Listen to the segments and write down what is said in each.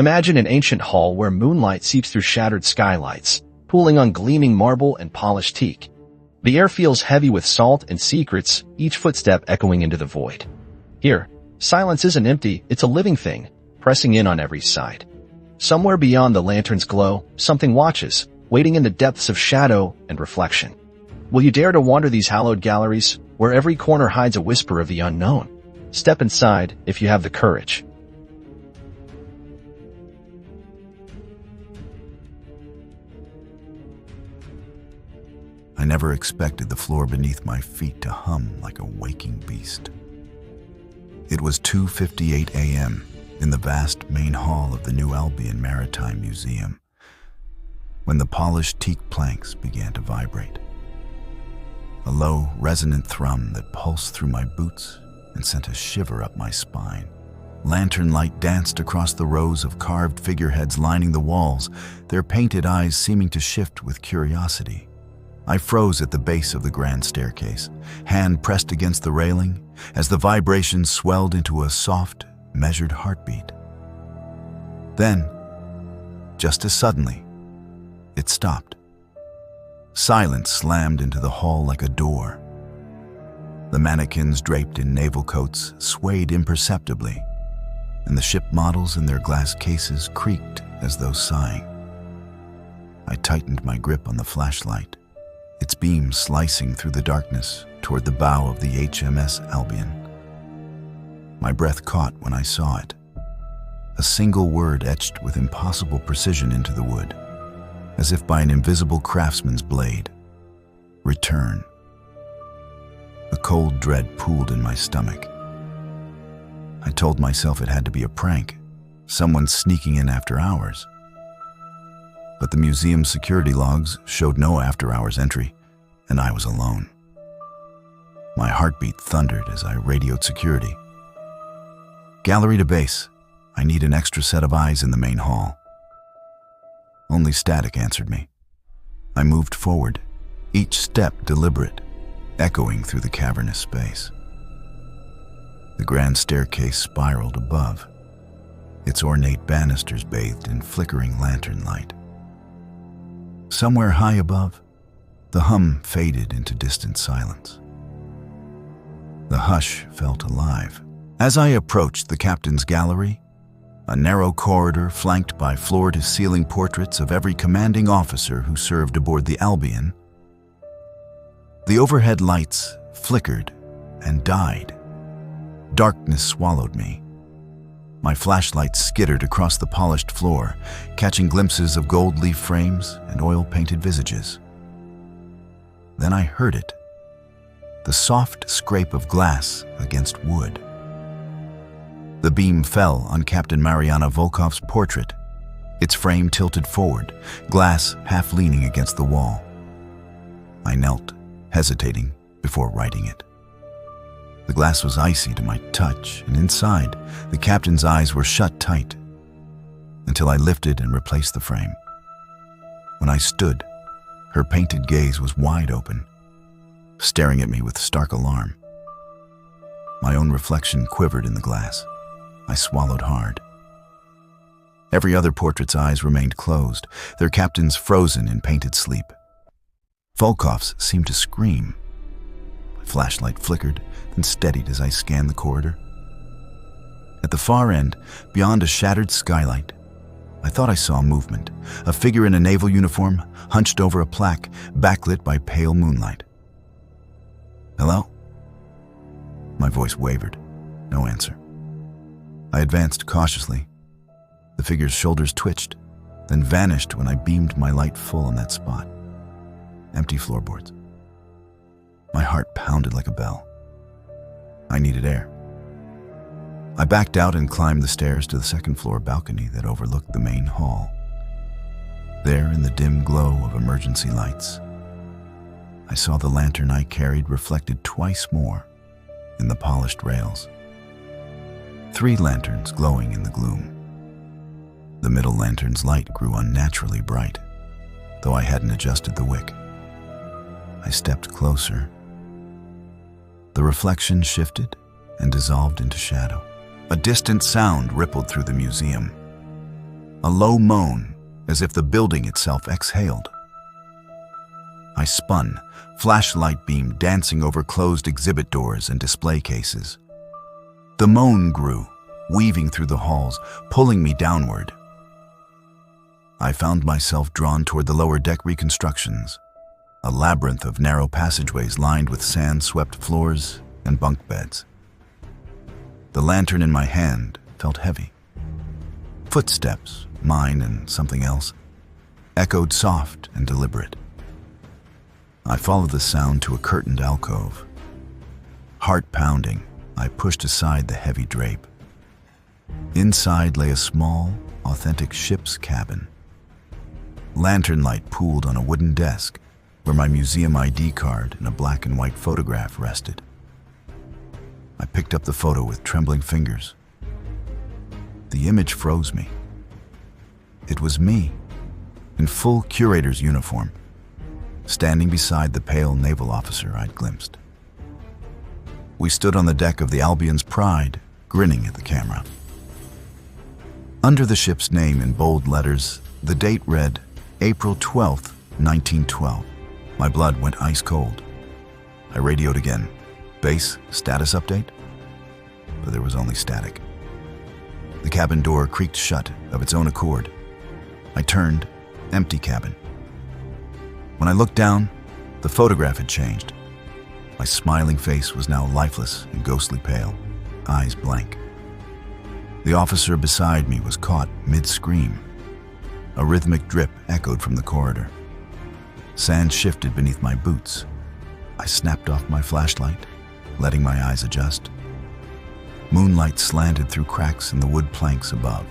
Imagine an ancient hall where moonlight seeps through shattered skylights, pooling on gleaming marble and polished teak. The air feels heavy with salt and secrets, each footstep echoing into the void. Here, silence isn't empty, it's a living thing, pressing in on every side. Somewhere beyond the lantern's glow, something watches, waiting in the depths of shadow and reflection. Will you dare to wander these hallowed galleries, where every corner hides a whisper of the unknown? Step inside if you have the courage. I never expected the floor beneath my feet to hum like a waking beast. It was 2:58 a.m. in the vast main hall of the new Albion Maritime Museum, when the polished teak planks began to vibrate. A low, resonant thrum that pulsed through my boots and sent a shiver up my spine. Lantern light danced across the rows of carved figureheads lining the walls, their painted eyes seeming to shift with curiosity. I froze at the base of the grand staircase, hand pressed against the railing, as the vibration swelled into a soft, measured heartbeat. Then, just as suddenly, it stopped. Silence slammed into the hall like a door. The mannequins draped in naval coats swayed imperceptibly, and the ship models in their glass cases creaked as though sighing. I tightened my grip on the flashlight, its beam slicing through the darkness toward the bow of the HMS Albion. My breath caught when I saw it. A single word etched with impossible precision into the wood, as if by an invisible craftsman's blade. Return. A cold dread pooled in my stomach. I told myself it had to be a prank, someone sneaking in after hours. But the museum's security logs showed no after-hours entry, and I was alone. My heartbeat thundered as I radioed security. Gallery to base. I need an extra set of eyes in the main hall. Only static answered me. I moved forward, each step deliberate, echoing through the cavernous space. The grand staircase spiraled above, its ornate banisters bathed in flickering lantern light. Somewhere high above, the hum faded into distant silence. The hush felt alive. As I approached the captain's gallery, a narrow corridor flanked by floor-to-ceiling portraits of every commanding officer who served aboard the Albion, the overhead lights flickered and died. Darkness swallowed me. My flashlight skittered across the polished floor, catching glimpses of gold leaf frames and oil-painted visages. Then I heard it, the soft scrape of glass against wood. The beam fell on Captain Mariana Volkov's portrait, its frame tilted forward, glass half leaning against the wall. I knelt, hesitating before writing it. The glass was icy to my touch, and inside, the captain's eyes were shut tight, until I lifted and replaced the frame. When I stood, her painted gaze was wide open, staring at me with stark alarm. My own reflection quivered in the glass. I swallowed hard. Every other portrait's eyes remained closed, their captains frozen in painted sleep. Volkov's seemed to scream. My flashlight flickered, then steadied as I scanned the corridor. At the far end, beyond a shattered skylight, I thought I saw movement, a figure in a naval uniform, hunched over a plaque, backlit by pale moonlight. "Hello?" My voice wavered. No answer. I advanced cautiously. The figure's shoulders twitched, then vanished when I beamed my light full on that spot. Empty floorboards. My heart pounded like a bell. I needed air. I backed out and climbed the stairs to the second-floor balcony that overlooked the main hall. There, in the dim glow of emergency lights, I saw the lantern I carried reflected twice more in the polished rails. 3 lanterns glowing in the gloom. The middle lantern's light grew unnaturally bright, though I hadn't adjusted the wick. I stepped closer. The reflection shifted and dissolved into shadow. A distant sound rippled through the museum. a low moan as if the building itself exhaled. I spun, flashlight beam dancing over closed exhibit doors and display cases. The moan grew, weaving through the halls, pulling me downward. I found myself drawn toward the lower deck reconstructions, a labyrinth of narrow passageways lined with sand-swept floors and bunk beds. The lantern in my hand felt heavy. Footsteps, mine and something else, echoed soft and deliberate. I followed the sound to a curtained alcove. Heart pounding, I pushed aside the heavy drape. Inside lay a small, authentic ship's cabin. Lantern light pooled on a wooden desk where my museum ID card and a black and white photograph rested. I picked up the photo with trembling fingers. The image froze me. It was me, in full curator's uniform, standing beside the pale naval officer I'd glimpsed. We stood on the deck of the Albion's Pride, grinning at the camera. Under the ship's name in bold letters, the date read April 12th, 1912. My blood went ice cold. I radioed again. Base, status update? But there was only static. The cabin door creaked shut of its own accord. I turned, empty cabin. When I looked down, the photograph had changed. My smiling face was now lifeless and ghostly pale, eyes blank. The officer beside me was caught mid-scream. A rhythmic drip echoed from the corridor. Sand shifted beneath my boots. I snapped off my flashlight, letting my eyes adjust. Moonlight slanted through cracks in the wood planks above,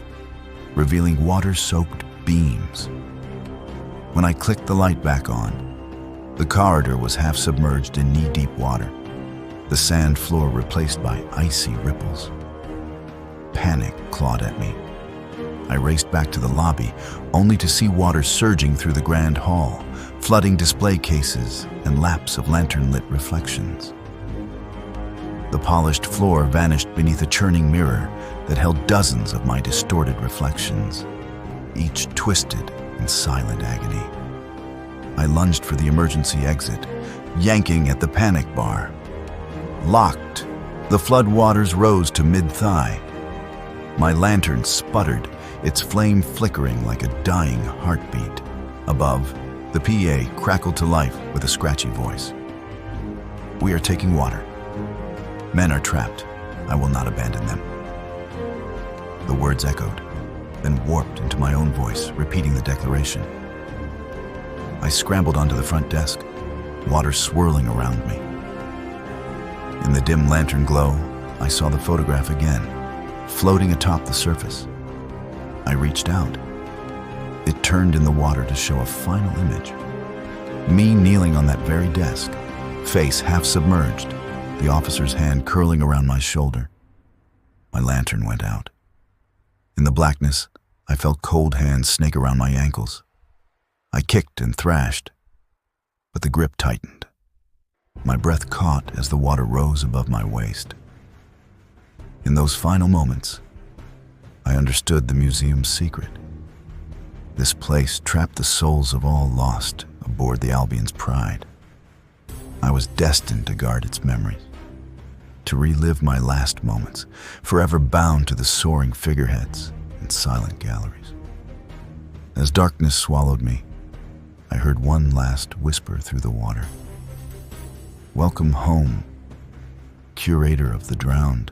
revealing water-soaked beams. When I clicked the light back on, the corridor was half submerged in knee-deep water, the sand floor replaced by icy ripples. Panic clawed at me. I raced back to the lobby, only to see water surging through the grand hall, flooding display cases and laps of lantern-lit reflections. The polished floor vanished beneath a churning mirror that held dozens of my distorted reflections, each twisted in silent agony. I lunged for the emergency exit, yanking at the panic bar. Locked, the flood waters rose to mid-thigh. My lantern sputtered, its flame flickering like a dying heartbeat. Above, the PA crackled to life with a scratchy voice. "We are taking water. Men are trapped. I will not abandon them." The words echoed, then warped into my own voice, repeating the declaration. I scrambled onto the front desk, water swirling around me. In the dim lantern glow, I saw the photograph again, floating atop the surface. I reached out. It turned in the water to show a final image. Me kneeling on that very desk, face half submerged, the officer's hand curling around my shoulder. My lantern went out. In the blackness, I felt cold hands snake around my ankles. I kicked and thrashed, but the grip tightened. My breath caught as the water rose above my waist. In those final moments, I understood the museum's secret. This place trapped the souls of all lost aboard the Albion's Pride. I was destined to guard its memories, to relive my last moments, forever bound to the soaring figureheads and silent galleries. As darkness swallowed me, I heard one last whisper through the water. "Welcome home, curator of the drowned."